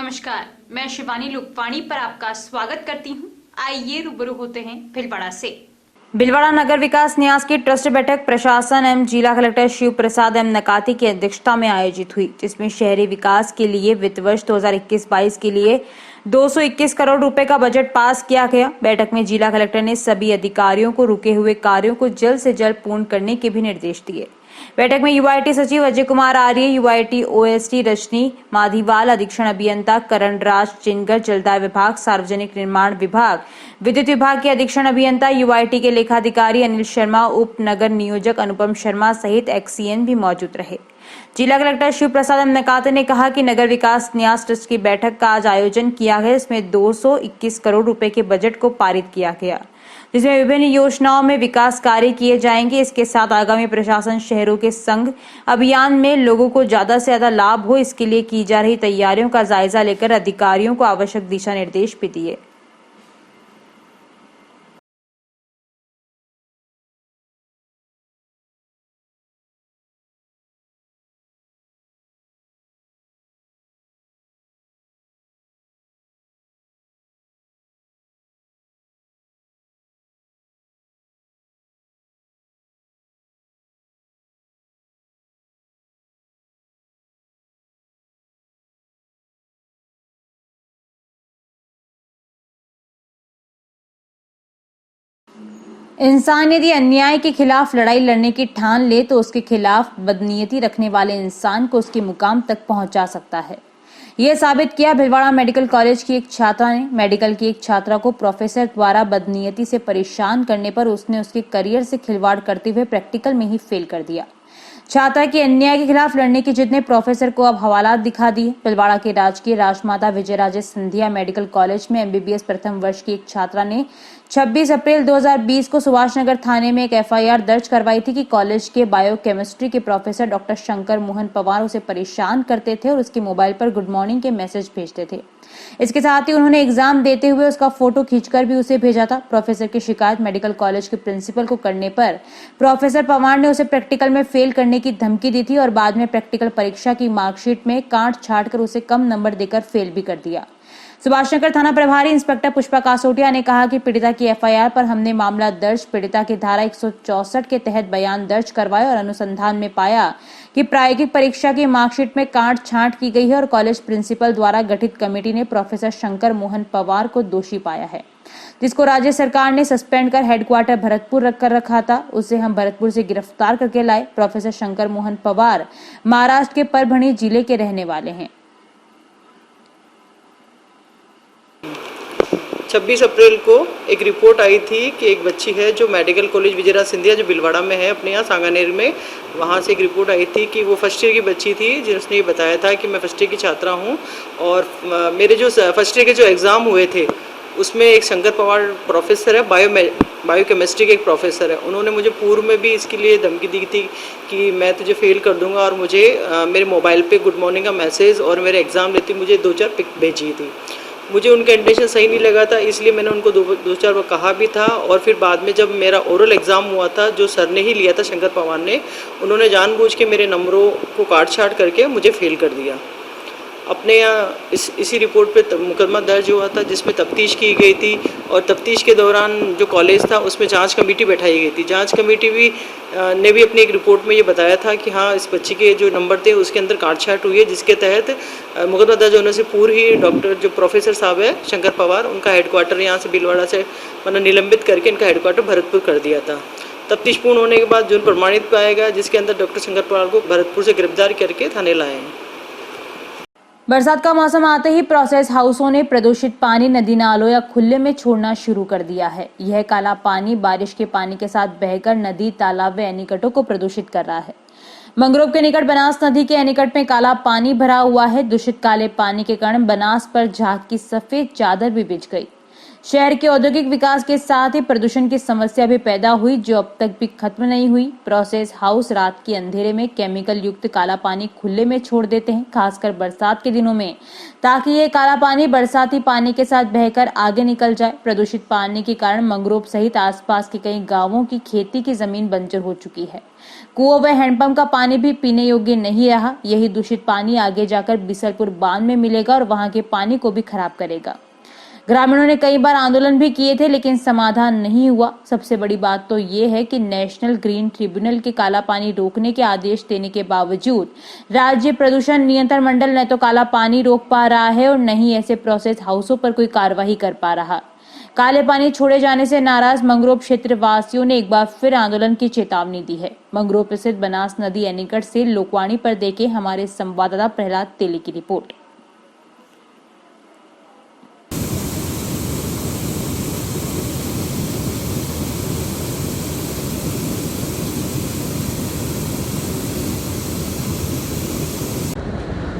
नमस्कार, मैं शिवानी लुकवाणी पर आपका स्वागत करती हूं। आइए रूबरू होते हैं भीलवाड़ा से। भीलवाड़ा नगर विकास न्यास की ट्रस्ट बैठक प्रशासन एवं जिला कलेक्टर शिव प्रसाद एवं नकाती की अध्यक्षता में आयोजित हुई, जिसमें शहरी विकास के लिए वित्त वर्ष 2021-22 के लिए 221 करोड़ रुपए का बजट पास किया गया। बैठक में जिला कलेक्टर ने सभी अधिकारियों को रुके हुए कार्यों को जल्द से जल्द पूर्ण करने के भी निर्देश दिए। बैठक में यूआईटी सचिव अजय कुमार आर्य, यूआईटी ओएसडी रजनी माधीवाल, अधीक्षण अभियंता करण राज चिनगर, जलदाय विभाग, सार्वजनिक निर्माण विभाग, विद्युत विभाग के अधीक्षण अभियंता, यूआईटी के लेखाधिकारी अनिल शर्मा, उप नगर नियोजक अनुपम शर्मा सहित एक्सीएन भी मौजूद रहे। जिला कलेक्टर शिव प्रसाद नकाते ने कहा कि नगर विकास न्यास ट्रस्ट की बैठक का आज आयोजन किया गया। इसमें 221 करोड़ रुपए के बजट को पारित किया गया, जिसमें विभिन्न योजनाओं में विकास कार्य किए जाएंगे। इसके साथ आगामी प्रशासन शहरों के संग अभियान में लोगों को ज्यादा से ज्यादा लाभ हो, इसके लिए की जा रही तैयारियों का जायजा लेकर अधिकारियों को आवश्यक दिशा निर्देश भी दिए। इंसान यदि अन्याय के खिलाफ लड़ाई लड़ने की ठान ले तो उसके खिलाफ बदनीयती रखने वाले इंसान को उसके मुकाम तक पहुंचा सकता है। यह साबित किया भीलवाड़ा मेडिकल कॉलेज की एक छात्रा ने। मेडिकल की एक छात्रा को प्रोफेसर द्वारा बदनीयती से परेशान करने पर उसने उसके करियर से खिलवाड़ करते हुए प्रैक्टिकल में ही फेल कर दिया। छात्रा की अन्याय के खिलाफ लड़ने की जिद ने प्रोफेसर को अब हवालात दिखा दिए। भीलवाड़ा के राजकीय राजमाता विजयराजे सिंधिया मेडिकल कॉलेज में एमबीबीएस प्रथम वर्ष की एक छात्रा ने 26 अप्रैल 2020 को सुभाष नगर थाने में एक एफआईआर दर्ज करवाई थी कि कॉलेज के बायोकेमिस्ट्री के प्रोफेसर डॉक्टर शंकर मोहन पवार उसे परेशान करते थे और उसके मोबाइल पर गुड मॉर्निंग के मैसेज भेजते थे। इसके साथ ही उन्होंने एग्जाम देते हुए उसका फोटो खींचकर भी उसे भेजा था। प्रोफेसर की शिकायत मेडिकल कॉलेज के प्रिंसिपल को करने पर प्रोफेसर पवार ने उसे प्रैक्टिकल में फेल करने की धमकी दी थी और बाद में प्रैक्टिकल परीक्षा की मार्कशीट में काट छाट कर उसे कम नंबर देकर फेल भी कर दिया। सुभाषनगर थाना प्रभारी इंस्पेक्टर पुष्पा कासोटिया ने कहा कि पीड़िता की एफआईआर पर हमने मामला दर्ज पीड़िता की धारा 164 के तहत बयान दर्ज करवाया और अनुसंधान में पाया कि प्रायोगिक परीक्षा की मार्कशीट में काट छांट की गई है और कॉलेज प्रिंसिपल द्वारा गठित कमेटी ने प्रोफेसर शंकर मोहन पवार को दोषी पाया है, जिसको राज्य सरकार ने सस्पेंड कर हेडक्वार्टर भरतपुर रखकर रखा था। उसे हम भरतपुर से गिरफ्तार करके लाए। प्रोफेसर शंकर मोहन पवार महाराष्ट्र के परभणी जिले के रहने वाले हैं। 26 अप्रैल को एक रिपोर्ट आई थी कि एक बच्ची है जो मेडिकल कॉलेज विजयराज सिंधिया जो भीलवाड़ा में है, अपने यहाँ सांगानेर में, वहाँ से एक रिपोर्ट आई थी कि वो फर्स्ट ईयर की बच्ची थी, जिसने ये बताया था कि मैं फर्स्ट ईयर की छात्रा हूँ और मेरे जो फर्स्ट ईयर के जो एग्ज़ाम हुए थे उसमें एक शंकर पवार प्रोफेसर है, बायोकेमिस्ट्री के एक प्रोफेसर है, उन्होंने मुझे पूर्व में भी इसके लिए धमकी दी थी कि मैं तुझे फेल कर दूंगा और मुझे मेरे मोबाइल पे गुड मॉर्निंग का मैसेज और मेरे एग्ज़ाम लेती मुझे 2-4 पिक भेजी थी। मुझे उनका इंटेंशन सही नहीं लगा था, इसलिए मैंने उनको 2-4 बार कहा भी था। और फिर बाद में जब मेरा ओरल एग्ज़ाम हुआ था, जो सर ने ही लिया था शंकर पवार ने, उन्होंने जानबूझ के मेरे नंबरों को काट छाट करके मुझे फेल कर दिया। अपने यहाँ इसी रिपोर्ट पे मुकदमा दर्ज हुआ था, जिसमें तफ्तीश की गई थी और तफ्तीश के दौरान जो कॉलेज था उसमें जांच कमेटी बैठाई गई थी। जांच कमेटी ने भी अपनी एक रिपोर्ट में ये बताया था कि हाँ, इस बच्ची के जो नंबर थे उसके अंदर काट छाट हुई है, जिसके तहत मुकदमा दर्ज होने से पूर्व ही डॉक्टर जो प्रोफेसर साहब है शंकर पवार, उनका हेडक्वार्टर यहाँ से भीलवाड़ा से मतलब निलंबित करके इनका हेडक्वार्टर भरतपुर कर दिया था। तफ्तीश पूर्ण होने के बाद जो प्रमाणित पाया गया, जिसके अंदर डॉक्टर शंकर पवार को भरतपुर से गिरफ्तार करके थाने लाए हैं। बरसात का मौसम आते ही प्रोसेस हाउसों ने प्रदूषित पानी नदी नालों या खुले में छोड़ना शुरू कर दिया है। यह काला पानी बारिश के पानी के साथ बहकर नदी, तालाब व एनीकटों को प्रदूषित कर रहा है। मंगरोब के निकट बनास नदी के एनीकट में काला पानी भरा हुआ है। दूषित काले पानी के कारण बनास पर झाग की सफेद चादर भी बिछ गई। शहर के औद्योगिक विकास के साथ ही प्रदूषण की समस्या भी पैदा हुई, जो अब तक भी खत्म नहीं हुई। प्रोसेस हाउस रात के अंधेरे में केमिकल युक्त काला पानी खुले में छोड़ देते हैं, खासकर बरसात के दिनों में, ताकि ये काला पानी बरसाती पानी के साथ बहकर आगे निकल जाए। प्रदूषित पानी के कारण मंगरोब सहित आसपास के कई गांवों की खेती की जमीन बंजर हो चुकी है। कुओं व हैंडपंप का पानी भी पीने योग्य नहीं रहा। यही दूषित पानी आगे जाकर बिसलपुर बांध में मिलेगा और वहां के पानी को भी खराब करेगा। ग्रामीणों ने कई बार आंदोलन भी किए थे, लेकिन समाधान नहीं हुआ। सबसे बड़ी बात तो ये है कि नेशनल ग्रीन ट्रिब्यूनल के काला पानी रोकने के आदेश देने के बावजूद राज्य प्रदूषण नियंत्रण मंडल न तो काला पानी रोक पा रहा है और न ही ऐसे प्रोसेस हाउसों पर कोई कार्रवाई कर पा रहा। काले पानी छोड़े जाने से नाराज मंगरोप क्षेत्र वासियों ने एक बार फिर आंदोलन की चेतावनी दी है। मंगरोप स्थित बनास नदी एनीकट से लोकवाणी पर देखे हमारे संवाददाता प्रहलाद तेली की report.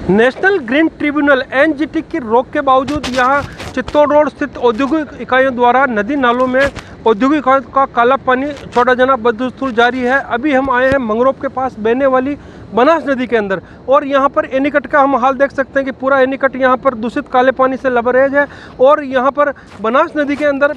National green tribunal NGT की रोक के बावजूद यहाँ चित्तौड़ रोड स्थित औद्योगिक इकाइयों द्वारा नदी नालों में औद्योगिक इकाइयों का काला पानी छोड़ा जाना बदस्तूर जारी है। अभी हम आए हैं मंगरोप के पास बहने वाली बनास नदी के अंदर और यहाँ पर एनीकट का हम हाल देख सकते हैं कि पूरा एनीकट यहाँ पर दूषित काले पानी से लबरेज है और यहाँ पर बनास नदी के अंदर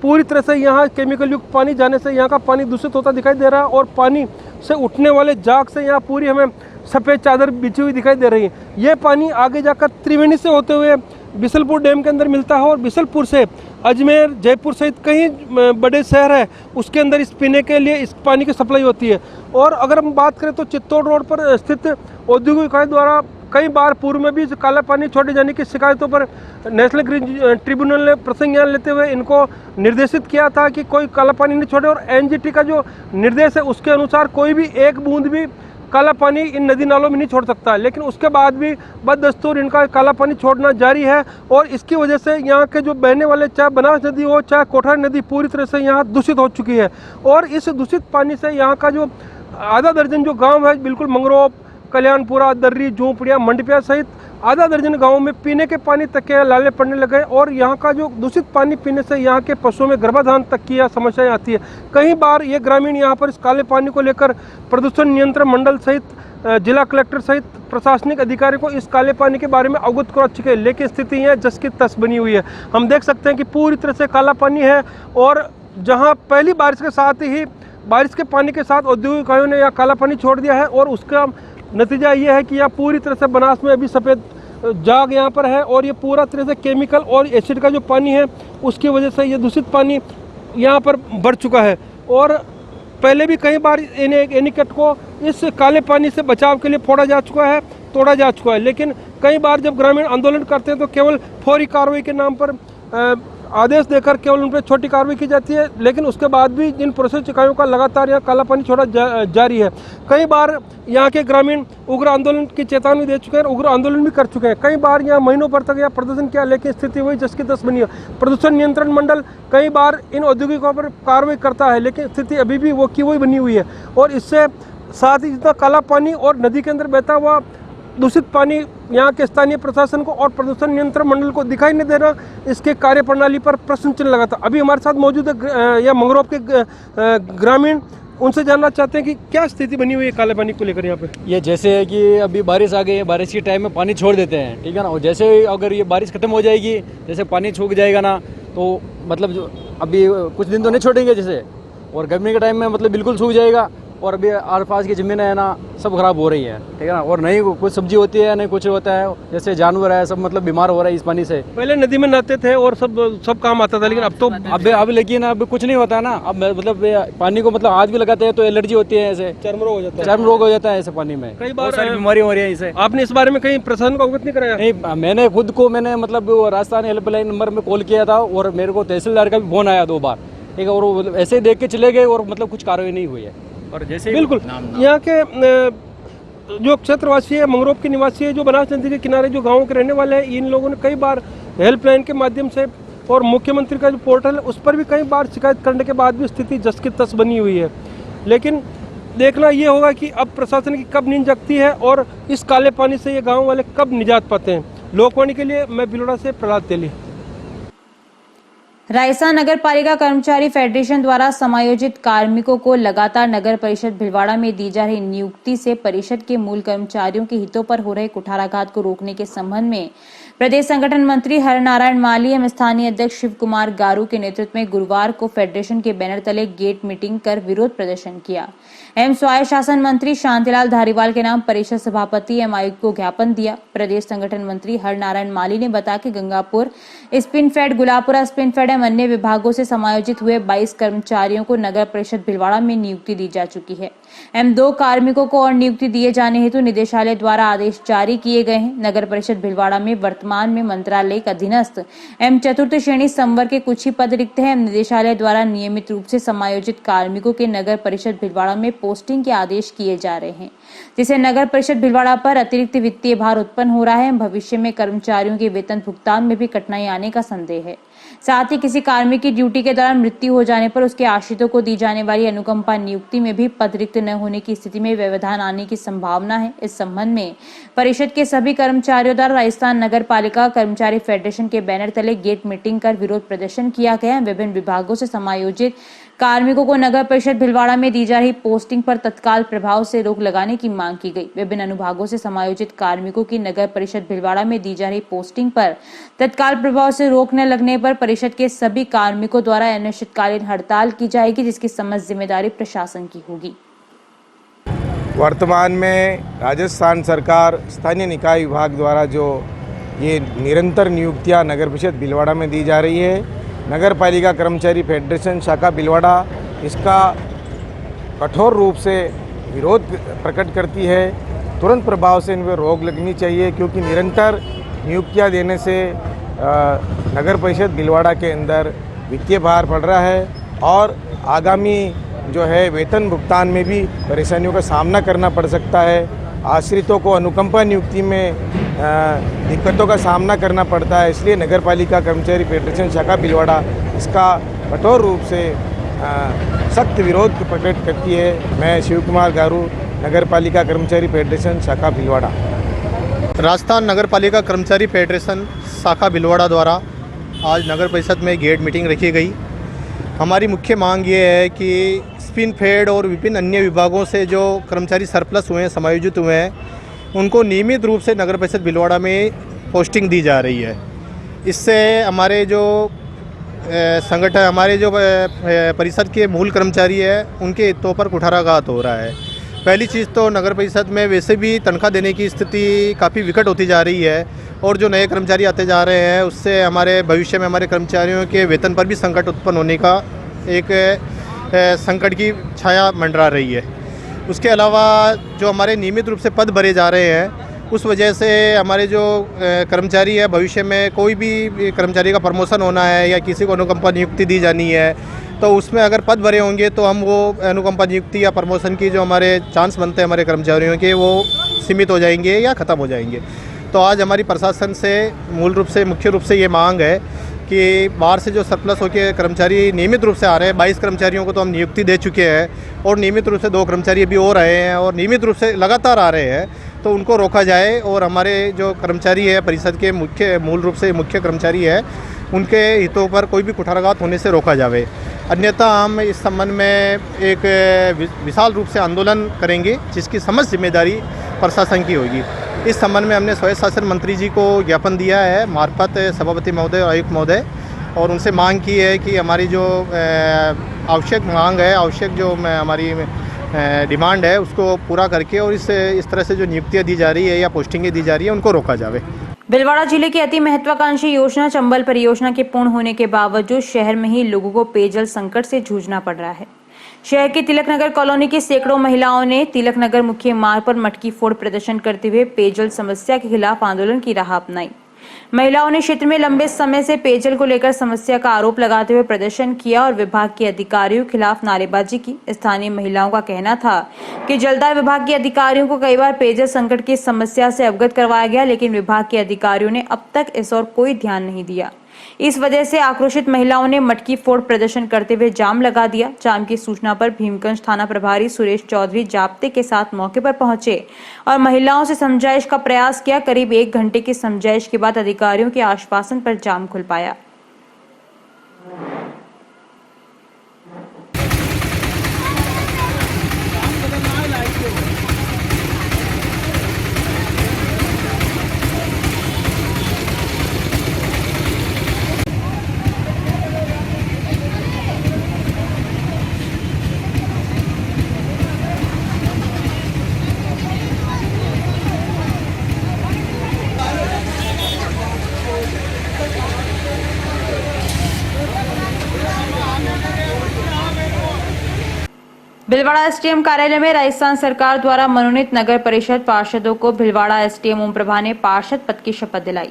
पूरी तरह से यहाँ केमिकल युक्त पानी जाने से यहाँ का पानी दूषित होता दिखाई दे रहा है और पानी से उठने वाले जाग से यहाँ पूरी हमें सफ़ेद चादर बिछी हुई दिखाई दे रही है। ये पानी आगे जाकर त्रिवेणी से होते हुए बिसलपुर डैम के अंदर मिलता है और बिसलपुर से अजमेर, जयपुर सहित कई बड़े शहर है उसके अंदर इस पीने के लिए इस पानी की सप्लाई होती है। और अगर हम बात करें तो चित्तौड़ रोड पर स्थित औद्योगिक इकाई द्वारा कई बार पूर्व में भी काला पानी छोड़े जाने की शिकायतों पर नेशनल ग्रीन ट्रिब्यूनल ने प्रसंज्ञान लेते हुए इनको निर्देशित किया था कि कोई काला पानी नहीं छोड़े और एनजीटी का जो निर्देश है उसके अनुसार कोई भी एक बूंद भी काला पानी इन नदी नालों में नहीं छोड़ सकता है। लेकिन उसके बाद भी बददस्तूर इनका काला पानी छोड़ना जारी है और इसकी वजह से यहाँ के जो बहने वाले चाहे बनास नदी हो चाहे कोठारी नदी पूरी तरह से यहाँ दूषित हो चुकी है। और इस दूषित पानी से यहाँ का जो आधा दर्जन जो गांव है बिल्कुल मंगरोप, कल्याणपुरा, दर्री, झोंपड़िया, मंडपिया सहित आधा दर्जन गांवों में पीने के पानी तक के लाले पड़ने लगे और यहाँ का जो दूषित पानी पीने से यहाँ के पशुओं में गर्भाधान तक की समस्याएं आती है। कई बार ये ग्रामीण यहाँ पर इस काले पानी को लेकर प्रदूषण नियंत्रण मंडल सहित जिला कलेक्टर सहित प्रशासनिक अधिकारी को इस काले पानी के बारे में अवगत करा चुके हैं, लेकिन स्थिति है जस की तस बनी हुई है। हम देख सकते हैं कि पूरी तरह से काला पानी है और जहाँ पहली बारिश के साथ ही बारिश के पानी के साथ औद्योगिक इकाइयों ने यहाँ काला पानी छोड़ दिया है और उसका नतीजा ये है कि यहाँ पूरी तरह से बनास में अभी सफ़ेद जाग यहाँ पर है और ये पूरा तरह से केमिकल और एसिड का जो पानी है उसकी वजह से ये दूषित पानी यहाँ पर बढ़ चुका है। और पहले भी कई बार एनीकट को इस काले पानी से बचाव के लिए तोड़ा जा चुका है, लेकिन कई बार जब ग्रामीण आंदोलन करते हैं तो केवल फौरी कार्रवाई के नाम पर आदेश देकर केवल उन पर छोटी कार्रवाई की जाती है, लेकिन उसके बाद भी इन प्रोसेस इकाइयों का लगातार यहाँ काला पानी छोड़ा जारी है। कई बार यहाँ के ग्रामीण उग्र आंदोलन की चेतावनी दे चुके हैं, उग्र आंदोलन भी कर चुके हैं। कई बार यहाँ महीनों भर तक यहाँ प्रदर्शन किया, लेकिन स्थिति वही जस की तस बनी है। प्रदूषण नियंत्रण मंडल कई बार इन औद्योगिकों पर कार्रवाई करता है, लेकिन स्थिति अभी भी वो की वही बनी हुई है और इससे साथ ही जितना काला पानी और नदी के अंदर बहता हुआ दूषित पानी यहाँ के स्थानीय प्रशासन को और प्रदूषण नियंत्रण मंडल को दिखाई नहीं दे रहा, इसके कार्यप्रणाली पर प्रश्न चिन्ह लगा था। अभी हमारे साथ मौजूद है या मंगरोप के ग्रामीण, उनसे जानना चाहते हैं कि क्या स्थिति बनी हुई है काले पानी को लेकर यहाँ पे। ये जैसे है कि अभी बारिश आ गई है, बारिश के टाइम में पानी छोड़ देते हैं, ठीक है ना, और जैसे अगर ये बारिश खत्म हो जाएगी, जैसे पानी सूख जाएगा ना, तो मतलब जो अभी कुछ दिन तो नहीं छोड़ेंगे जैसे, और गर्मी के टाइम में मतलब बिल्कुल सूख जाएगा और अभी आस पास की ज़मीनें है ना सब खराब हो रही है, ठीक है ना, और नहीं कुछ सब्जी होती है नहीं कुछ होता है, जैसे जानवर है सब मतलब बीमार हो रहा है इस पानी से। पहले नदी में नहाते थे और सब काम आता था, लेकिन अब तो अब लेकिन अब कुछ नहीं होता है ना। अब मतलब पानी को मतलब हाथ भी लगाते हैं तो एलर्जी होती है, ऐसे चर्म रोग हो जाता है ऐसे पानी में, कई बार सारी बीमारी हो रही है इसे। आपने इस बारे में कहीं प्रशासन को अवगत नहीं कराया? नहीं, मैंने खुद को मतलब राजस्थान हेल्पलाइन नंबर में कॉल किया था और मेरे को तहसीलदार का भी फोन आया 2 बार, ठीक है, और वो ऐसे ही देख के चले गए और मतलब कुछ कार्रवाई नहीं हुई है। और जैसे बिल्कुल यहाँ के जो क्षेत्रवासी है, मंगरोप के निवासी है, जो बनास नदी के किनारे जो गाँव के रहने वाले हैं, इन लोगों ने कई बार हेल्पलाइन के माध्यम से और मुख्यमंत्री का जो पोर्टल है उस पर भी कई बार शिकायत करने के बाद भी स्थिति जस की तस बनी हुई है। लेकिन देखना ये होगा कि अब प्रशासन की कब नींद जगती है और इस काले पानी से ये गाँव वाले कब निजात पाते हैं। लोकवाणी के लिए मैं भिलोड़ा से प्रहलाद तेली। राजस्थान नगर पालिका कर्मचारी फेडरेशन द्वारा समायोजित कार्मिकों को लगातार नगर परिषद भिलवाड़ा में दी जा रही नियुक्ति से परिषद के मूल कर्मचारियों के हितों पर हो रहे कुठाराघात को रोकने के संबंध में प्रदेश संगठन मंत्री हरनारायण माली एवं स्थानीय अध्यक्ष शिव कुमार गारू के नेतृत्व में गुरुवार को फेडरेशन के बैनर तले गेट मीटिंग कर विरोध प्रदर्शन किया। एवं स्वायत्त शासन मंत्री शांतिलाल धारीवाल के नाम परिषद सभापति एवं आयुक्त को ज्ञापन दिया। प्रदेश संगठन मंत्री हरनारायण माली ने बताया कि गंगापुर स्पिनफेड, गुलापुरा स्पिनफेड एवं अन्य विभागों से समायोजित हुए 22 कर्मचारियों को नगर परिषद भीलवाड़ा में नियुक्ति दी जा चुकी है एवं 2 कार्मिकों को और नियुक्ति दिए जाने हेतु निदेशालय द्वारा आदेश जारी किए गए हैं। नगर परिषद भीलवाड़ा में वर्तमान में मंत्रालय के अधीनस्थ एवं चतुर्थ श्रेणी संवर के कुछ ही पद रिक्त हैं। निदेशालय द्वारा नियमित रूप से समायोजित कार्मिकों के नगर परिषद भीलवाड़ा में पोस्टिंग के आदेश किए जा रहे हैं, जिससे नगर परिषद भीलवाड़ा पर अतिरिक्त वित्तीय भार उत्पन्न हो रहा है। भविष्य में कर्मचारियों के वेतन भुगतान में भी कठिनाई आने का संदेह है। साथ ही किसी कार्मिक की ड्यूटी के दौरान मृत्यु हो जाने पर उसके आश्रितों को दी जाने वाली अनुकंपा नियुक्ति में भी पद रिक्त न होने की स्थिति में व्यवधान आने की संभावना है। इस संबंध में परिषद के सभी कर्मचारियों द्वारा राजस्थान नगर पालिका कर्मचारी फेडरेशन के बैनर तले गेट मीटिंग कर विरोध प्रदर्शन किया गया। विभिन्न विभागों से समायोजित कार्मिकों को नगर परिषद भीलवाड़ा में दी जा रही पोस्टिंग पर तत्काल प्रभाव से रोक लगाने की मांग की गई। विभिन्न अनुभागों से समायोजित कार्मिकों की नगर परिषद भीलवाड़ा में दी जा रही पोस्टिंग पर तत्काल प्रभाव से रोक न लगने पर परिषद के सभी कार्मिकों द्वारा अनिश्चितकालीन हड़ताल की जाएगी, जिसकी समस्त जिम्मेदारी प्रशासन की होगी। वर्तमान में राजस्थान सरकार स्थानीय निकाय विभाग द्वारा जो ये निरंतर नियुक्तियां नगर परिषद भीलवाड़ा में दी जा रही है, नगर पालिका कर्मचारी फेडरेशन शाखा भीलवाड़ा इसका कठोर रूप से विरोध प्रकट करती है। तुरंत प्रभाव से इन पर रोक लगनी चाहिए, क्योंकि निरंतर नियुक्तियां देने से नगर परिषद भीलवाड़ा के अंदर वित्तीय भार पड़ रहा है और आगामी जो है वेतन भुगतान में भी परेशानियों का सामना करना पड़ सकता है। आश्रितों को अनुकंपा नियुक्ति में दिक्कतों का सामना करना पड़ता है। इसलिए नगर पालिका कर्मचारी फेडरेशन शाखा भीलवाड़ा इसका कठोर रूप से सख्त विरोध प्रकट करती है। मैं शिव कुमार गारू, नगर पालिका कर्मचारी फेडरेशन शाखा भीलवाड़ा। राजस्थान नगर पालिका कर्मचारी फेडरेशन शाखा भीलवाड़ा द्वारा आज नगर परिषद में गेट मीटिंग रखी गई। हमारी मुख्य मांग ये है कि स्पिन फेड और विभिन्न अन्य विभागों से जो कर्मचारी सरप्लस हुए हैं, समायोजित हुए हैं, उनको नियमित रूप से नगर परिषद भीलवाड़ा में पोस्टिंग दी जा रही है। इससे हमारे जो संगठन, हमारे जो परिषद के मूल कर्मचारी हैं, उनके हितों पर कुठाराघात हो रहा है। पहली चीज़ तो नगर परिषद में वैसे भी तनख्वाह देने की स्थिति काफ़ी विकट होती जा रही है और जो नए कर्मचारी आते जा रहे हैं उससे हमारे भविष्य में हमारे कर्मचारियों के वेतन पर भी संकट उत्पन्न होने का एक संकट की छाया मंडरा रही है। उसके अलावा जो हमारे नियमित रूप से पद भरे जा रहे हैं, उस वजह से हमारे जो कर्मचारी है, भविष्य में कोई भी कर्मचारी का प्रमोशन होना है या किसी को अनुकंपा नियुक्ति दी जानी है, तो उसमें अगर पद भरे होंगे तो हम वो अनुकंपा नियुक्ति या प्रमोशन की जो हमारे चांस बनते हैं हमारे कर्मचारियों के, वो सीमित हो जाएंगे या ख़त्म हो जाएंगे। तो आज हमारी प्रशासन से मुख्य रूप से ये मांग है कि बाहर से जो सरप्लस होकर कर्मचारी नियमित रूप से आ रहे हैं, 22 कर्मचारियों को तो हम नियुक्ति दे चुके हैं और नियमित रूप से 2 कर्मचारी अभी और आए हैं और नियमित रूप से लगातार आ रहे हैं, तो उनको रोका जाए और हमारे जो कर्मचारी है, परिषद के मूल रूप से मुख्य कर्मचारी है, उनके हितों पर कोई भी कुठाराघात होने से रोका जाए। अन्यथा हम इस संबंध में एक विशाल रूप से आंदोलन करेंगे, जिसकी समस्त जिम्मेदारी प्रशासन की होगी। इस संबंध में हमने स्वायत्त शासन मंत्री जी को ज्ञापन दिया है मार्फत सभापति महोदय और आयुक्त महोदय, और उनसे मांग की है कि हमारी जो आवश्यक मांग है, आवश्यक जो हमारी डिमांड है, उसको पूरा करके और इस तरह से जो नियुक्तियाँ दी जा रही है या पोस्टिंगें दी जा रही है, उनको रोका जाए। भीलवाड़ा जिले की अति महत्वाकांक्षी योजना चंबल परियोजना के पूर्ण होने के बावजूद शहर में ही लोगों को पेयजल संकट से जूझना पड़ रहा है। शहर की तिलक नगर कॉलोनी की सैकड़ों महिलाओं ने तिलक नगर मुख्य मार्ग पर मटकी फोड़ प्रदर्शन करते हुए पेयजल समस्या के खिलाफ आंदोलन की राह अपनाई। महिलाओं ने क्षेत्र में लंबे समय से पेयजल को लेकर समस्या का आरोप लगाते हुए प्रदर्शन किया और विभाग के अधिकारियों के खिलाफ नारेबाजी की। स्थानीय महिलाओं का कहना था कि जलदाय विभाग के अधिकारियों को कई बार पेयजल संकट की समस्या से अवगत करवाया गया, लेकिन विभाग के अधिकारियों ने अब तक इस ओर कोई ध्यान नहीं दिया। इस वजह से आक्रोशित महिलाओं ने मटकी फोड़ प्रदर्शन करते हुए जाम लगा दिया। जाम की सूचना पर भीमगंज थाना प्रभारी सुरेश चौधरी जाब्ते के साथ मौके पर पहुंचे और महिलाओं से समझाइश का प्रयास किया। करीब 1 घंटे की समझाइश के बाद अधिकारियों के आश्वासन पर जाम खुल पाया। भीलवाड़ा एसडीएम कार्यालय में राजस्थान सरकार द्वारा मनोनीत नगर परिषद पार्षदों को भीलवाड़ा एसडीएम ओम प्रभा ने पार्षद पद की शपथ दिलाई।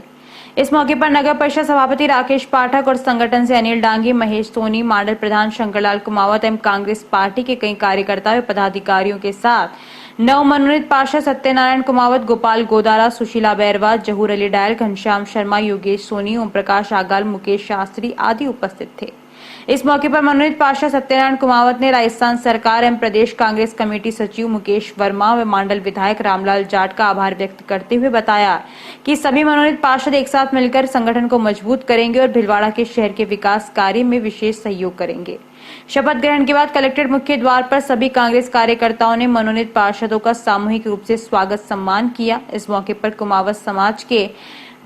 इस मौके पर नगर परिषद सभापति राकेश पाठक और संगठन से अनिल डांगी, महेश सोनी, मंडल प्रधान शंकरलाल कुमावत एवं कांग्रेस पार्टी के कई कार्यकर्ताओं पदाधिकारियों के साथ नव मनोनीत पार्षद सत्यनारायण कुमावत, गोपाल गोदारा, सुशीला बैरवा, जहूर अली डायल, घनश्याम शर्मा, योगेश सोनी, ओम प्रकाश आगाल, मुकेश शास्त्री आदि उपस्थित थे। इस मौके पर मनोनीत पार्षद सत्यनारायण कुमावत ने राजस्थान सरकार एवं प्रदेश कांग्रेस कमेटी सचिव मुकेश वर्मा व मंडल विधायक रामलाल जाट का आभार व्यक्त करते हुए बताया कि सभी मनोनीत पार्षद एक साथ मिलकर संगठन को मजबूत करेंगे और भीलवाड़ा के शहर के विकास कार्य में विशेष सहयोग करेंगे। शपथ ग्रहण के बाद कलेक्ट्रेट मुख्य द्वार पर सभी कांग्रेस कार्यकर्ताओं ने मनोनीत पार्षदों का सामूहिक रूप से स्वागत सम्मान किया। इस मौके पर कुमावत समाज के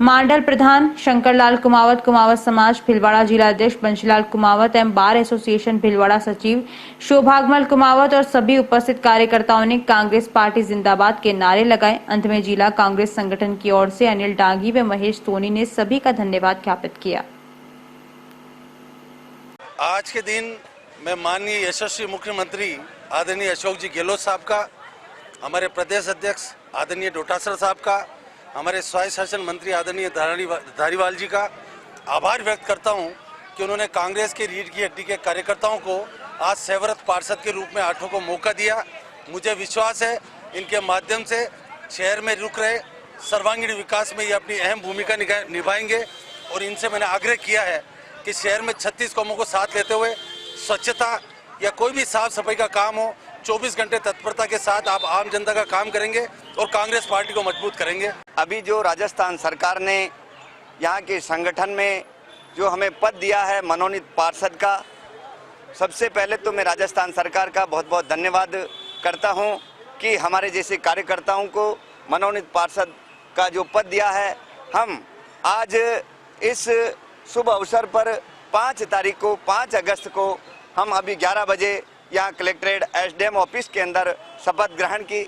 मंडल प्रधान शंकरलाल कुमावत, कुमावत समाज भीलवाड़ा जिला अध्यक्ष बंशीलाल कुमावत एवं बार एसोसिएशन भीलवाड़ा सचिव शोभागमल कुमावत और सभी उपस्थित कार्यकर्ताओं ने कांग्रेस पार्टी जिंदाबाद के नारे लगाए। अंत में जिला कांग्रेस संगठन की ओर से अनिल डांगी व महेश सोनी ने सभी का धन्यवाद ज्ञापित किया। आज के दिन मैं माननीय यशस्वी मुख्यमंत्री आदरणीय अशोक जी गहलोत साहब का, हमारे प्रदेश अध्यक्ष आदरणीय डोटासरा साहब का, हमारे स्वायत्त शासन मंत्री आदरणीय धारीवाल जी का आभार व्यक्त करता हूं कि उन्होंने कांग्रेस की रीढ़ की हड्डी के कार्यकर्ताओं को आज सेवरत पार्षद के रूप में 8 को मौका दिया। मुझे विश्वास है इनके माध्यम से शहर में रुक रहे सर्वांगीण विकास में ये अपनी अहम भूमिका निभाएंगे। और इनसे मैंने आग्रह किया है कि शहर में 36 कौमों को साथ लेते हुए स्वच्छता या कोई भी साफ सफाई का काम हो 24 घंटे तत्परता के साथ आप आम जनता का काम करेंगे और कांग्रेस पार्टी को मजबूत करेंगे। अभी जो राजस्थान सरकार ने यहाँ के संगठन में जो हमें पद दिया है मनोनीत पार्षद का, सबसे पहले तो मैं राजस्थान सरकार का बहुत बहुत धन्यवाद करता हूँ कि हमारे जैसे कार्यकर्ताओं को मनोनीत पार्षद का जो पद दिया है। हम आज इस शुभ अवसर पर 5 तारीख को 5 अगस्त को हम अभी 11 बजे यहाँ कलेक्ट्रेट एसडीएम ऑफिस के अंदर शपथ ग्रहण की।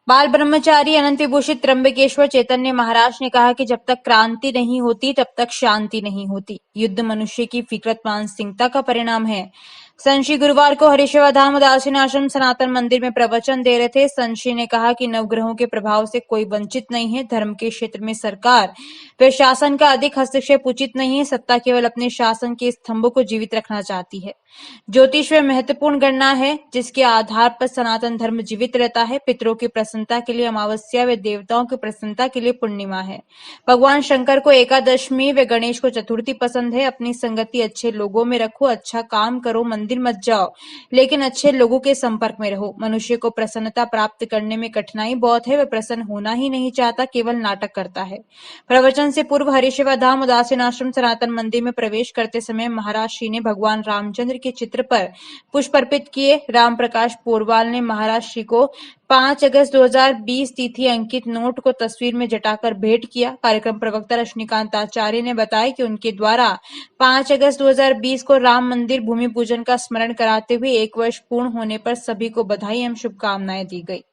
बाल ब्रह्मचारी अनंत विभूषित त्र्यंबकेश्वर चैतन्य महाराज ने कहा कि जब तक क्रांति नहीं होती तब तक शांति नहीं होती। युद्ध मनुष्य की विकृत मानसिकता का परिणाम है। संशी गुरुवार को हरिशेवाधाम उदासीन आश्रम सनातन मंदिर में प्रवचन दे रहे थे। संशी ने कहा कि नवग्रहों के प्रभाव से कोई वंचित नहीं है। धर्म के क्षेत्र में सरकार व शासन का अधिक हस्तक्षेप उचित नहीं है। सत्ता केवल अपने शासन के स्तंभों को जीवित रखना चाहती है। ज्योतिष व महत्वपूर्ण गणना है जिसके आधार पर सनातन धर्म जीवित रहता है। पितरों की प्रसन्नता के लिए अमावस्या व देवताओं की प्रसन्नता के लिए पूर्णिमा है। भगवान शंकर को एकादशमी व गणेश को चतुर्थी पसंद है। अपनी संगति अच्छे लोगों में रखो, अच्छा काम करो, मंदिर मत जाओ लेकिन अच्छे लोगों के संपर्क में रहो। मनुष्य को प्रसन्नता प्राप्त करने में कठिनाई बहुत है। वह प्रसन्न होना ही नहीं चाहता, केवल नाटक करता है। प्रवचन से पूर्व हरिशेवाधाम उदासीन आश्रम सनातन मंदिर में प्रवेश करते समय महाराज श्री ने भगवान रामचंद्र के चित्र पर पुष्प अर्पित किए। राम प्रकाश पोरवाल ने महाराज श्री को 5 अगस्त 2020 तिथि अंकित नोट को तस्वीर में जटाकर भेंट किया। कार्यक्रम प्रवक्ता रश्मिकांत आचार्य ने बताया कि उनके द्वारा 5 अगस्त 2020 को राम मंदिर भूमि पूजन का स्मरण कराते हुए 1 वर्ष पूर्ण होने पर सभी को बधाई एवं शुभकामनाएं दी गई।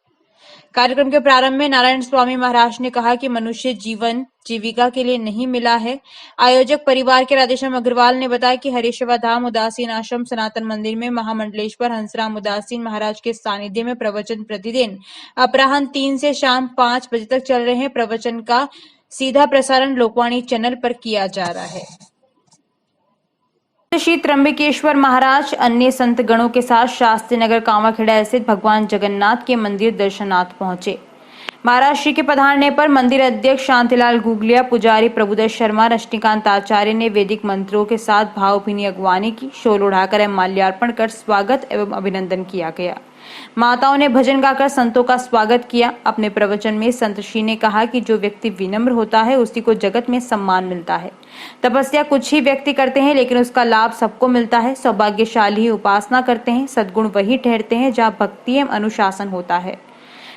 कार्यक्रम के प्रारंभ में नारायण स्वामी महाराज ने कहा कि मनुष्य जीवन जीविका के लिए नहीं मिला है। आयोजक परिवार के राधेश्याम अग्रवाल ने बताया कि हरिशेवाधाम उदासीन आश्रम सनातन मंदिर में महामंडलेश्वर हंसराम उदासीन महाराज के सानिध्य में प्रवचन प्रतिदिन अपराह्न 3 से शाम 5 बजे तक चल रहे हैं। प्रवचन का सीधा प्रसारण लोकवाणी चैनल पर किया जा रहा है। श्री त्र्यंबकेश्वर महाराज अन्य संत गणों के साथ शास्त्री नगर कामाखेड़ा स्थित भगवान जगन्नाथ के मंदिर दर्शनार्थ पहुंचे। महाराज श्री के पधारने पर मंदिर अध्यक्ष शांतिलाल गुगलिया, पुजारी प्रभुदत्त शर्मा, रश्मिकांत आचार्य ने वैदिक मंत्रों के साथ भावभीनी अगवानी की। शोल उड़ाकर एवं माल्यार्पण कर स्वागत एवं अभिनंदन किया गया। माताओं ने भजन गाकर संतों का स्वागत किया। अपने प्रवचन में संत श्री ने कहा कि जो व्यक्ति विनम्र होता है उसी को जगत में सम्मान मिलता है। तपस्या कुछ ही व्यक्ति करते हैं लेकिन उसका लाभ सबको मिलता है। सौभाग्यशाली ही उपासना करते हैं। सद्गुण वही ठहरते हैं जहाँ भक्ति एवं अनुशासन होता है।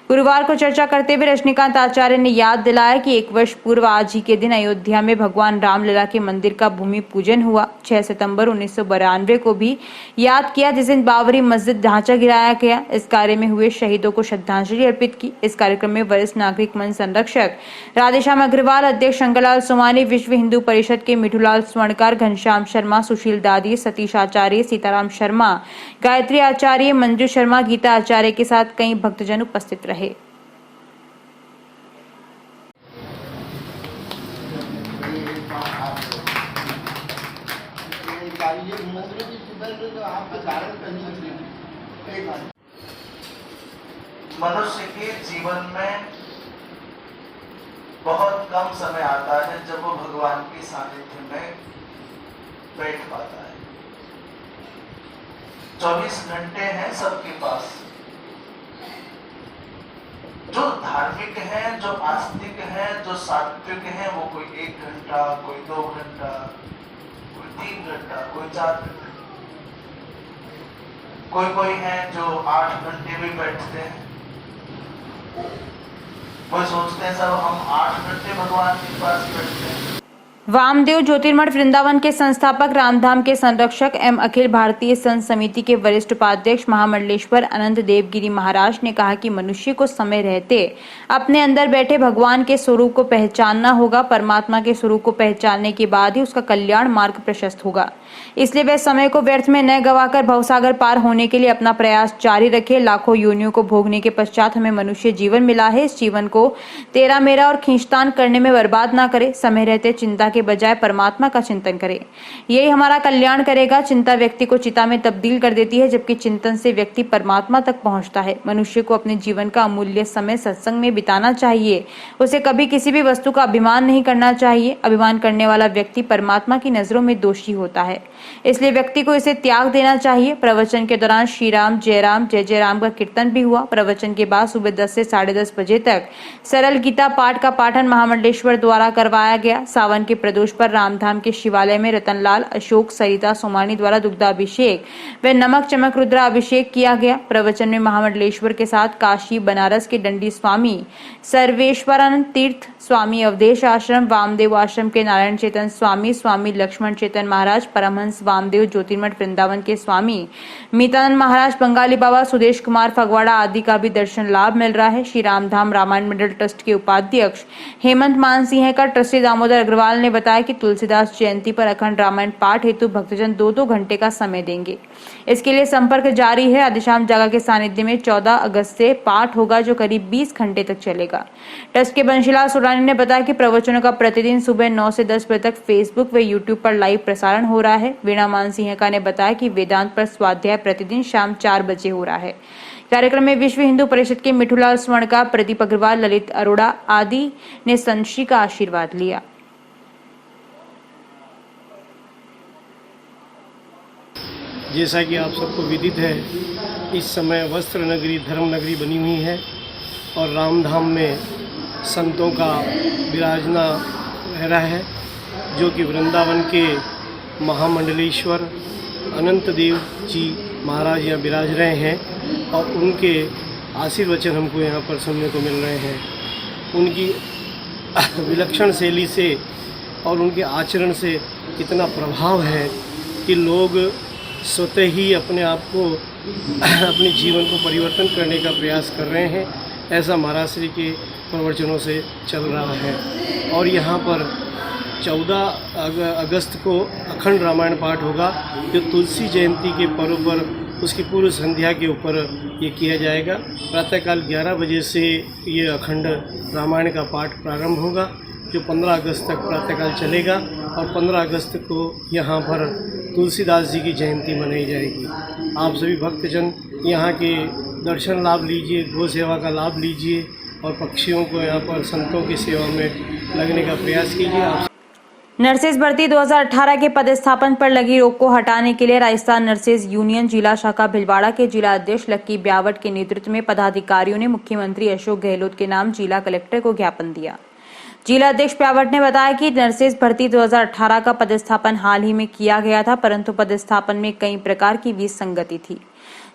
गुरुवार को चर्चा करते हुए रजनीकांत आचार्य ने याद दिलाया कि 1 वर्ष पूर्व आज ही के दिन अयोध्या में भगवान रामलला के मंदिर का भूमि पूजन हुआ। 6 सितंबर 1992 को भी याद किया, जिस दिन बाबरी मस्जिद ढांचा गिराया गया। इस कार्य में हुए शहीदों को श्रद्धांजलि अर्पित की। इस कार्यक्रम में वरिष्ठ नागरिक मंच संरक्षक राधेश्याम अग्रवाल, अध्यक्ष शंकरलाल सोमानी, विश्व हिंदू परिषद के मिठूलाल स्वर्णकार, घनश्याम शर्मा, सुशील दादी, सतीश आचार्य, सीताराम शर्मा, गायत्री आचार्य, मंजू शर्मा, गीता आचार्य के साथ कई भक्तजन उपस्थित रहे। मनुष्य के जीवन में बहुत कम समय आता है जब वो भगवान के सानिध्य में बैठ पाता है। 24 घंटे हैं सबके पास। जो धार्मिक हैं, जो आस्तिक हैं, जो सात्विक हैं, वो कोई 1 घंटा, कोई 2 घंटा, कोई 3 घंटा, कोई 4 घंटा, कोई हैं जो 8 घंटे भी बैठते हैं। वो सोचते हैं सब हम 8 घंटे भगवान के पास बैठते हैं। वामदेव ज्योतिर्मठ वृंदावन के संस्थापक, रामधाम के संरक्षक एवं अखिल भारतीय संत समिति के वरिष्ठ उपाध्यक्ष महामंडलेश्वर अनंत देवगिरी महाराज ने कहा कि मनुष्य को समय रहते अपने अंदर बैठे भगवान के स्वरूप को पहचानना होगा। परमात्मा के स्वरूप को पहचानने के बाद ही उसका कल्याण मार्ग प्रशस्त होगा। इसलिए वह समय को व्यर्थ में न गवाकर भवसागर पार होने के लिए अपना प्रयास जारी रखे। लाखों योनियों को भोगने के पश्चात हमें मनुष्य जीवन मिला है। इस जीवन को तेरा मेरा और खींचतान करने में बर्बाद ना करे। समय रहते चिंता के बजाय परमात्मा का चिंतन करें, यही हमारा कल्याण करेगा। चिंता व्यक्ति को चिता में तब्दील कर देती है, जबकि चिंतन से व्यक्ति परमात्मा तक पहुंचता है। मनुष्य को अपने जीवन का अमूल्य समय सत्संग में बिताना चाहिए। उसे कभी किसी भी वस्तु का अभिमान नहीं करना चाहिए। अभिमान करने वाला व्यक्ति परमात्मा की नजरों में दोषी होता है, इसलिए व्यक्ति को इसे त्याग देना चाहिए। प्रवचन के दौरान श्री राम, जय जय राम का कीर्तन भी हुआ। प्रवचन के बाद सुबह 10 से 10:30 बजे तक सरल गीता पाठ का पाठन महामंडलेश्वर द्वारा करवाया गया। सावन के प्रदोष पर रामधाम के शिवालय में रतनलाल, अशोक, सरिता सोमानी द्वारा दुग्धाभिषेक व नमक चमक रुद्रा अभिषेक किया गया। प्रवचन में महामंडलेश्वर के साथ काशी बनारस के दंडी स्वामी सर्वेश्वरानंद तीर्थ स्वामी, अवधेश आश्रम, वामदेव आश्रम के नारायण चेतन स्वामी, स्वामी लक्ष्मण चेतन महाराज, परमहंस वामदेव ज्योतिर्मठ वृंदावन के स्वामी मीतानंद महाराज, बंगाली बाबा सुदेश कुमार फगवाड़ा आदि का भी दर्शन लाभ मिल रहा है। श्री रामधाम रामायण मंडल ट्रस्ट के उपाध्यक्ष हेमंत मानसिंह का ट्रस्टी दामोदर अग्रवाल ने बताया कि तुलसीदास जयंती पर अखंड रामायण पाठ हेतु भक्तजन 2-2 घंटे का समय देंगे। इसके लिए संपर्क जारी है। आदिशाम जागा के सानिध्य में 14 अगस्त से पाठ होगा, जो करीब 20 घंटे तक चलेगा। ट्रस्ट के बंशीलाल सुरानी ने बताया कि प्रवचनों का प्रतिदिन सुबह 9 से 10 बजे तक फेसबुक व यूट्यूब पर लाइव प्रसारण हो रहा है। वीणा मानसिंह ने बताया कि वेदांत पर स्वाध्याय प्रतिदिन शाम 4 बजे हो रहा है। कार्यक्रम में विश्व हिंदू परिषद के मिठूलाल स्वर्णकार, प्रदीप अग्रवाल, ललित अरोड़ा आदि ने संत श्री का आशीर्वाद लिया। जैसा कि आप सबको विदित है, इस समय वस्त्र नगरी, धर्म नगरी बनी हुई है और रामधाम में संतों का विराजना रह रहा है, जो कि वृंदावन के महामंडलेश्वर अनंत देव जी महाराज यहाँ विराज रहे हैं और उनके आशीर्वचन हमको यहाँ पर सुनने को मिल रहे हैं। उनकी विलक्षण शैली से और उनके आचरण से इतना प्रभाव है कि लोग स्वतः ही अपने आप को अपने जीवन को परिवर्तन करने का प्रयास कर रहे हैं। ऐसा महाराज श्री के प्रवचनों से चल रहा है और यहाँ पर 14 अगस्त को अखंड रामायण पाठ होगा, जो तुलसी जयंती के पर्व पर उसकी पूर्व संध्या के ऊपर ये किया जाएगा। प्रातःकाल 11 बजे से ये अखंड रामायण का पाठ प्रारंभ होगा, जो 15 अगस्त तक प्रातःकाल चलेगा और 15 अगस्त को यहाँ पर तुलसीदास जी की जयंती मनाई जाएगी। आप सभी भक्तजन यहाँ के दर्शन लाभ लीजिए, गौ सेवा का लाभ लीजिए और पक्षियों को यहाँ पर संतों की सेवा में लगने का प्रयास कीजिए। नर्सेज भर्ती 2018 के पदस्थापन पर लगी रोक को हटाने के लिए राजस्थान नर्सेज यूनियन जिला शाखा भिलवाड़ा के जिला अध्यक्ष लक्की ब्यावट के नेतृत्व में पदाधिकारियों ने मुख्यमंत्री अशोक गहलोत के नाम जिला कलेक्टर को ज्ञापन दिया। जिला अध्यक्ष ब्यावट ने बताया कि नर्सेज भर्ती 2018 का पदस्थापन हाल ही में किया गया था, परंतु पदस्थापन में कई प्रकार की विसंगति थी,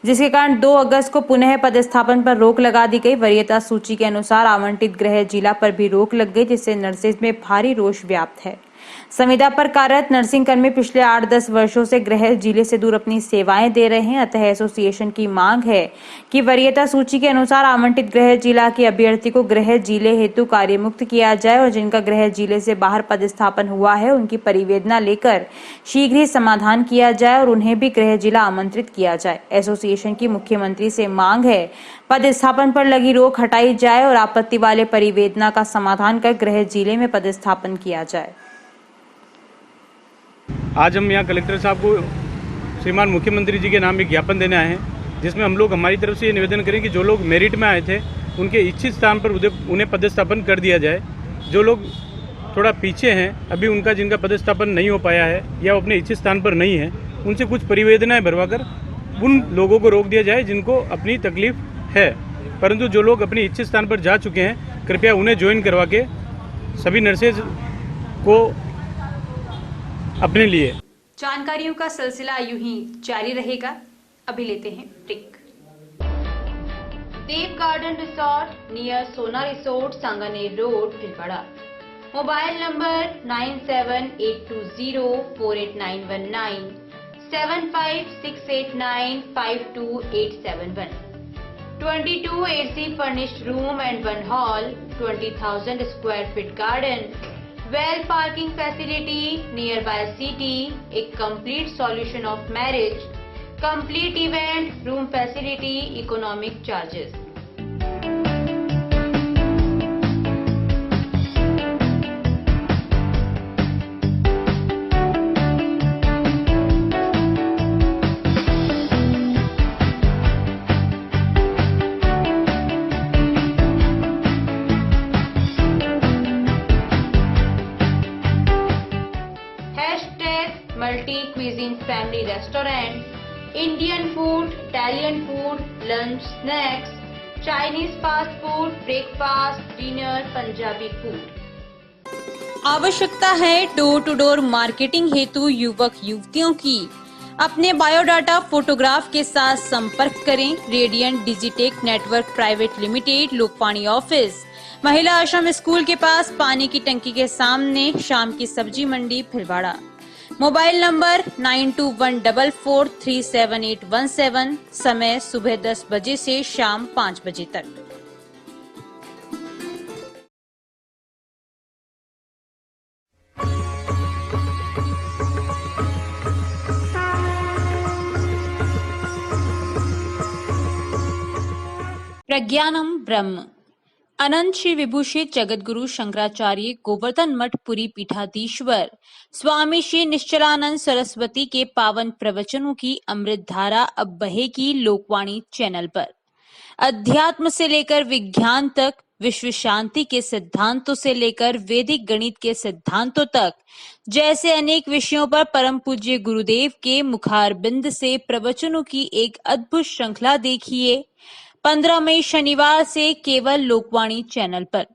जिसके कारण 2 अगस्त को पुनः पदस्थापन पर रोक लगा दी गई। वरीयता सूची के अनुसार आवंटित गृह जिला पर भी रोक लग गई, जिससे नर्सेज में भारी रोष व्याप्त है। संविदा पर कार्यरत नर्सिंग कर्मी पिछले 8-10 वर्षों से गृह जिले से दूर अपनी सेवाएं दे रहे हैं। अतः एसोसिएशन की मांग है कि वरीयता सूची के अनुसार आवंटित गृह जिला के अभ्यर्थी को गृह जिले हेतु कार्यमुक्त किया जाए और जिनका गृह जिले से बाहर पदस्थापन हुआ है उनकी परिवेदना लेकर शीघ्र ही समाधान किया जाए और उन्हें भी गृह जिला आमंत्रित किया जाए। एसोसिएशन की मुख्यमंत्री से मांग है पदस्थापन पर लगी रोक हटाई जाए और आपत्ति वाले परिवेदना का समाधान कर गृह जिले में पदस्थापन किया जाए। आज हम यहाँ कलेक्टर साहब को श्रीमान मुख्यमंत्री जी के नाम एक ज्ञापन देने आए हैं, जिसमें हम लोग हमारी तरफ से ये निवेदन करें कि जो लोग मेरिट में आए थे उनके इच्छित स्थान पर उन्हें पदस्थापन कर दिया जाए। जो लोग थोड़ा पीछे हैं, अभी उनका जिनका पदस्थापन नहीं हो पाया है या वो अपने इच्छित स्थान पर नहीं है, उनसे कुछ परिवेदनाएँ भरवाकर उन लोगों को रोक दिया जाए जिनको अपनी तकलीफ है। परंतु जो लोग अपने इच्छित स्थान पर जा चुके हैं, कृपया उन्हें ज्वाइन करवा के सभी नर्सेज को अपने लिए। जानकारियों का सिलसिला यूं ही जारी रहेगा। अभी लेते हैं ब्रेक। देव गार्डन रिसोर्ट नियर सोना resort, Sanganer road, Bhilwara. Mobile number 9782048919 7568952871। 22 AC furnished room and 1 hall, 20,000 square feet garden, well parking facility nearby city, a complete solution of marriage, complete event, room facility, economic charges. Multi cuisine family restaurant, Indian food, Italian food, lunch, snacks, Chinese fast food, breakfast, dinner, Punjabi food। आवश्यकता है door to door marketing हेतु युवक युवतियों की। अपने biodata photograph के साथ संपर्क करें। Radiant Digitech network private limited, Lokpani office, महिला आश्रम स्कूल के पास, पानी की टंकी के सामने, शाम की सब्जी मंडी, भीलवाड़ा। Mobile number 9214437817। समय सुबह 10 बजे से शाम 5 बजे तक। प्रज्ञानम ब्रह्म। अनंत श्री विभूषित जगतगुरु शंकराचार्य गोवर्धन मठ पुरी पीठाधीश्वर स्वामी श्री निश्चलानंद सरस्वती के पावन प्रवचनों की अमृत धारा अब बहेगी लोकवाणी चैनल पर। अध्यात्म से लेकर विज्ञान तक, विश्व शांति के सिद्धांतों से लेकर वैदिक गणित के सिद्धांतों तक, जैसे अनेक विषयों पर परम पूज्य गुरुदेव के मुखारबिंद से प्रवचनों की एक अद्भुत श्रृंखला देखिए 15 मई शनिवार से केवल लोकवाणी चैनल पर।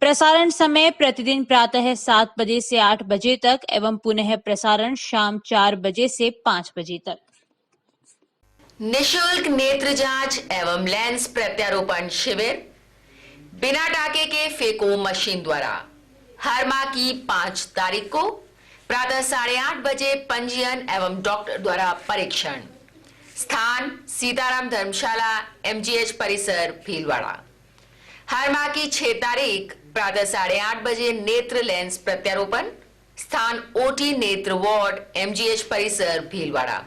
प्रसारण समय प्रतिदिन प्रातः 7 बजे से 8 बजे तक एवं पुनः प्रसारण शाम 4 बजे से 5 बजे तक। निशुल्क नेत्र जांच एवं लेंस प्रत्यारोपण शिविर बिना टाके के फेको मशीन द्वारा हर माह की 5 तारीख को प्रातः 8:30 बजे पंजीयन एवं डॉक्टर द्वारा परीक्षण। स्थान सीताराम धर्मशाला, MGH परिसर, भीलवाड़ा। हर माह की 6 तारीख प्रातः 8:30 बजे नेत्र लेंस प्रत्यारोपण। स्थान OT नेत्र वार्ड, MGH परिसर, भीलवाड़ा।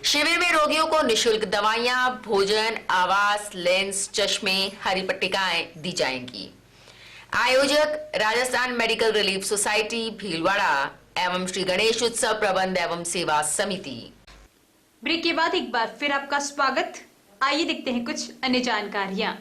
शिविर में रोगियों को निशुल्क दवाइयां, भोजन, आवास, लेंस, चश्मे, हरी पट्टिकाएं दी जाएंगी। आयोजक Rajasthan medical relief society, Bhilwara एवं श्री गणेश उत्सव प्रबंध एवं सेवा समिति। ब्रेक के बाद एक बार फिर आपका स्वागत। आइए देखते हैं कुछ अन्य जानकारियां।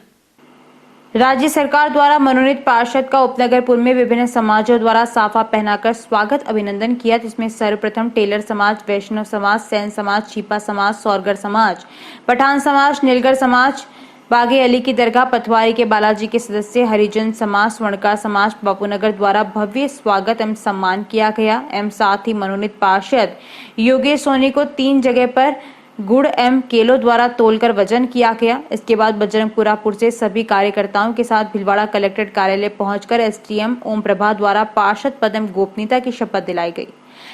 राज्य सरकार द्वारा मनोनीत पार्षद का उपनगरपुर में विभिन्न समाजों द्वारा साफा पहनाकर स्वागत अभिनंदन किया, जिसमें सर्वप्रथम टेलर समाज, वैष्णव समाज, सैन समाज, छिपा समाज, सौरगढ़ समाज, पठान समाज, नीलगढ़ समाज, बागे अली की दरगाह, पथवारी के बालाजी के सदस्य, हरिजन समाज, स्वर्णकार समाज, बापूनगर द्वारा भव्य स्वागत एवं सम्मान किया गया एवं साथ ही मनोनीत पार्षद योगेश सोनी को 3 जगह पर गुड़ एवं केलों द्वारा तोलकर वजन किया गया। इसके बाद बजरंगपुरापुर से सभी कार्यकर्ताओं के साथ भीलवाड़ा कलेक्ट्रेट कार्यालय पहुंचकर एसडीएम ओम प्रभा द्वारा पार्षद पद एवं गोपनीयता की शपथ दिलाई गई।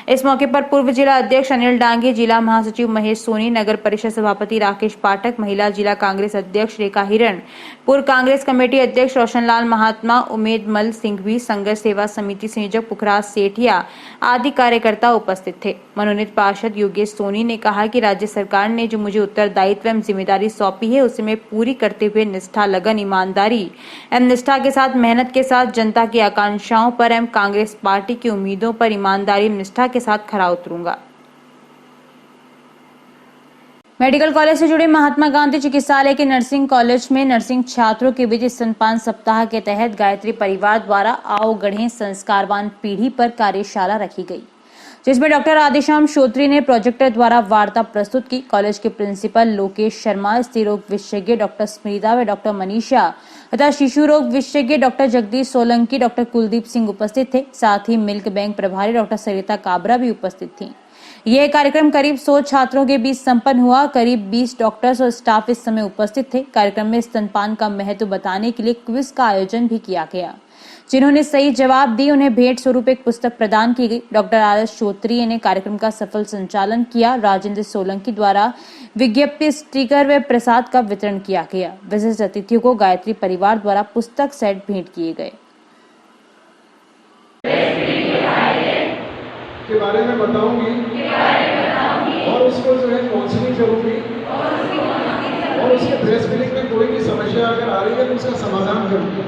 इस मौके पर पूर्व जिला अध्यक्ष अनिल डांगे, जिला महासचिव महेश सोनी, नगर परिषद सभापति राकेश पाठक, महिला जिला कांग्रेस अध्यक्ष रेखा हिरण, पूर्व कांग्रेस कमेटी अध्यक्ष रोशनलाल महात्मा, उमेद मल सिंघवी, संघर्ष सेवा समिति संयोजक पुखराज सेठिया आदि कार्यकर्ता उपस्थित थे। मनोनीत पार्षद योगेश सोनी ने कहा कि राज्य सरकार ने जो मुझे उत्तरदायित्व एवं जिम्मेदारी सौंपी है उसे मैं पूरी करते हुए निष्ठा, लगन, ईमानदारी एवं निष्ठा के साथ, मेहनत के साथ जनता की आकांक्षाओं पर एवं कांग्रेस पार्टी की उम्मीदों पर ईमानदारी निष्ठा के साथ खरा उतरूंगा। मेडिकल कॉलेज से जुड़े महात्मा गांधी चिकित्सालय के नर्सिंग कॉलेज में नर्सिंग छात्रों के बीच स्तनपान सप्ताह के तहत गायत्री परिवार द्वारा आओ गढ़ें संस्कारवान पीढ़ी पर कार्यशाला रखी गई, जिसमें डॉक्टर आदिश्याम श्रोत्री ने प्रोजेक्टर द्वारा वार्ता प्रस्तुत की। कॉलेज के प्रिंसिपल लोकेश शर्मा, स्त्री रोग विशेषज्ञ डॉक्टर स्मृता व डॉक्टर मनीषा तथा शिशु रोग विशेषज्ञ डॉक्टर जगदीश सोलंकी, डॉक्टर कुलदीप सिंह उपस्थित थे। साथ ही मिल्क बैंक प्रभारी डॉक्टर सरिता काबरा भी उपस्थित थी। यह कार्यक्रम करीब 100 छात्रों के बीच संपन्न हुआ। करीब 20 डॉक्टर्स और स्टाफ इस समय उपस्थित थे। कार्यक्रम में स्तनपान का महत्व बताने के लिए क्विज का आयोजन भी किया गया। जिन्होंने सही जवाब दी उन्हें भेंट स्वरूप एक पुस्तक प्रदान की गई। डॉक्टर आर एस श्रोत्री ने कार्यक्रम का सफल संचालन किया। राजेंद्र सोलंकी द्वारा विज्ञप्ति, स्टिकर व प्रसाद का वितरण किया गया। विशिष्ट अतिथियों को गायत्री परिवार द्वारा पुस्तक सेट भेंट किए गए। के बारे में बताऊंगी और उसको जो है काउंसलिंग करूंगी और उसके ब्रेस्ट फिलिंग में कोई भी समस्या अगर आ रही है तो उसका समाधान करूंगी।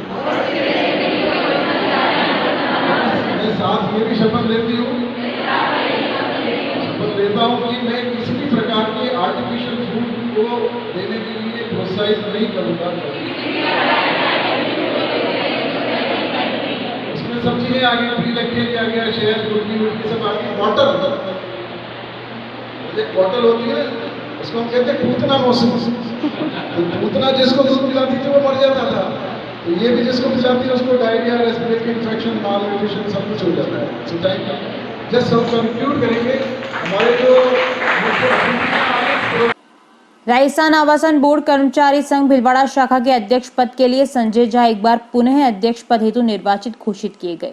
मैं साथ ये भी शपथ लेती हूँ, शपथ लेता हूँ कि मैं किसी भी प्रकार के आर्टिफिशियल फूड को देने के लिए प्रोत्साहित नहीं करूँगा। सब चीजें आगे फ्री रखी है, आ गया शेयर, गुड़की सब आगे। बॉटल एक बॉटल होती है उसको हम कहते हैं पूतना मौसम। तो पूतना जिसको दूध पिलाती थी वो मर जाता था, तो ये भी जिसको पिलाती है उसको डायरिया, रेस्पिरेटरी इन्फेक्शन, माल न्यूट्रिशन सब कुछ हो जाता है। सो टाइम जस्ट हम कंक्लूड करेंगे हमारे जो राजस्थान आवासन बोर्ड कर्मचारी संघ भीलवाड़ा शाखा के अध्यक्ष पद के लिए संजय झा एक बार पुनः अध्यक्ष पद हेतु निर्वाचित घोषित किए गए।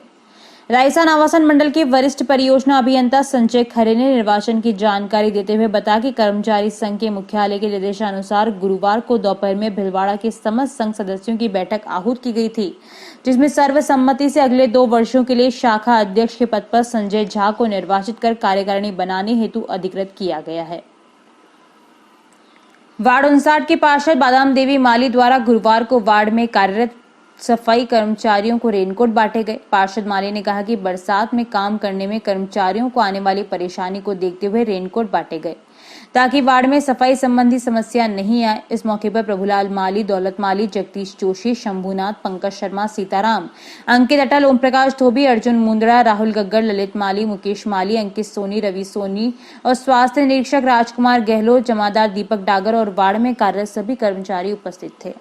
राजस्थान आवासन मंडल के वरिष्ठ परियोजना अभियंता संजय खरे ने निर्वाचन की जानकारी देते हुए बताया कि कर्मचारी संघ के मुख्यालय के निर्देशानुसार गुरुवार को दोपहर में भीलवाड़ा के समस्त संघ सदस्यों की बैठक आहूत की गई थी, जिसमें सर्वसम्मति से अगले 2 वर्षों के लिए शाखा अध्यक्ष के पद पर संजय झा को निर्वाचित कर कार्यकारिणी बनाने हेतु अधिकृत किया गया है। वार्ड 59 के पार्षद बादाम देवी माली द्वारा गुरुवार को वार्ड में कार्यरत सफाई कर्मचारियों को रेनकोट बांटे गए। पार्षद माली ने कहा कि बरसात में काम करने में कर्मचारियों को आने वाली परेशानी को देखते हुए रेनकोट बांटे गए ताकि वार्ड में सफाई संबंधी समस्या नहीं आए। इस मौके पर प्रभुलाल माली, दौलत माली, जगदीश जोशी, शंभुनाथ, पंकज शर्मा, सीताराम, अंकित अटल, ओम प्रकाश धोबी, अर्जुन मुंद्रा, राहुल गग्गर, ललित माली, मुकेश माली, अंकित सोनी, रवि सोनी और स्वास्थ्य निरीक्षक राजकुमार गहलोत, जमादार दीपक डागर और वार्ड में कार्यरत सभी कर्मचारी उपस्थित थे।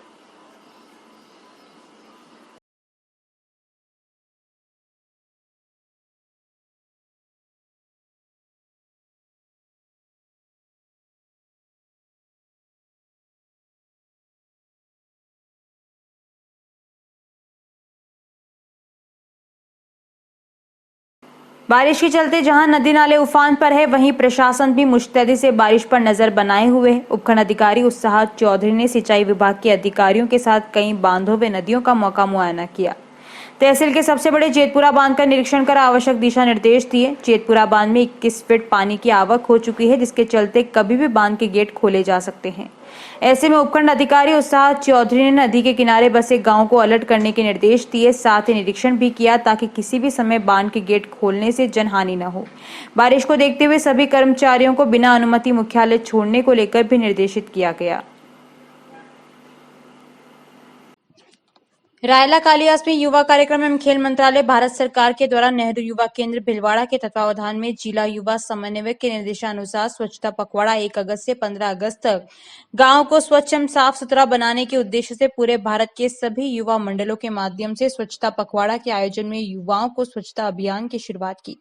बारिश के चलते जहां नदी नाले उफान पर है, वहीं प्रशासन भी मुस्तैदी से बारिश पर नजर बनाए हुए है। उपखंड अधिकारी उत्साह चौधरी ने सिंचाई विभाग के अधिकारियों के साथ कई बांधों व नदियों का मौका मुआयना किया। तहसील के सबसे बड़े जेतपुरा बांध का निरीक्षण कर आवश्यक दिशा निर्देश दिए। जेतपुरा बांध में 21 फीट पानी की आवक हो चुकी है, जिसके चलते कभी भी बांध के गेट खोले जा सकते हैं। ऐसे में उपखंड अधिकारी उत्साह चौधरी ने नदी के किनारे बसे गांव को अलर्ट करने के निर्देश दिए। साथ ही निरीक्षण भी किया ताकि किसी भी समय बांध के गेट खोलने से जनहानि न हो। बारिश को देखते हुए सभी कर्मचारियों को बिना अनुमति मुख्यालय छोड़ने को लेकर भी निर्देशित किया गया। रायला कालियास में युवा कार्यक्रम एवं खेल मंत्रालय भारत सरकार के द्वारा नेहरू युवा केंद्र भिलवाड़ा के तत्वावधान में जिला युवा समन्वयक के निर्देशानुसार स्वच्छता पखवाड़ा 1 अगस्त से 15 अगस्त तक गांव को स्वच्छ एवं साफ सुथरा बनाने के उद्देश्य से पूरे भारत के सभी युवा मंडलों के माध्यम से स्वच्छता पखवाड़ा के आयोजन में युवाओं को स्वच्छता अभियान की शुरुआत की।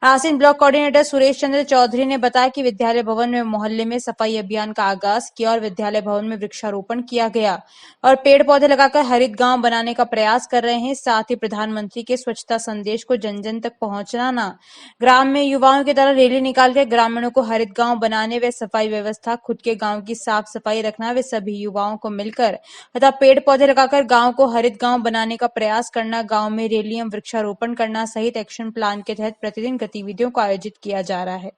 आसीन ब्लॉक कोऑर्डिनेटर सुरेश चंद्र चौधरी ने बताया कि विद्यालय भवन में मोहल्ले में सफाई अभियान का आगाज किया और विद्यालय भवन में वृक्षारोपण किया गया और पेड़ पौधे लगाकर हरित गांव बनाने का प्रयास कर रहे हैं। साथ ही प्रधानमंत्री के स्वच्छता संदेश को जन जन तक पहुंचाना, ग्राम में युवाओं की तरह रैली निकालकर ग्रामीणों को हरित गांव बनाने व सफाई व्यवस्था, खुद के गांव की साफ सफाई रखना व सभी युवाओं को मिलकर तथा पेड़ पौधे लगाकर गांव को हरित गांव बनाने का प्रयास करना, गांव में रैली एवं वृक्षारोपण करना सहित एक्शन प्लान के तहत प्रतिदिन गतिविधियों को आयोजित किया जा रहा है।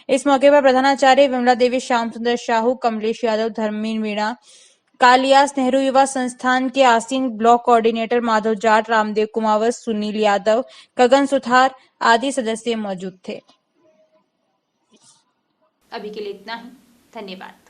इस मौके पर प्रधानाचार्य विमला देवी, श्याम सुंदर साहू, कमलेश यादव, धर्मीन मीणा, कालियास नेहरू युवा संस्थान के आसीन ब्लॉक कोऑर्डिनेटर माधव जाट, रामदेव कुमावत, सुनील यादव, गगन सुथार आदि सदस्य मौजूद थे। अभी के लिए इतना ही। धन्यवाद।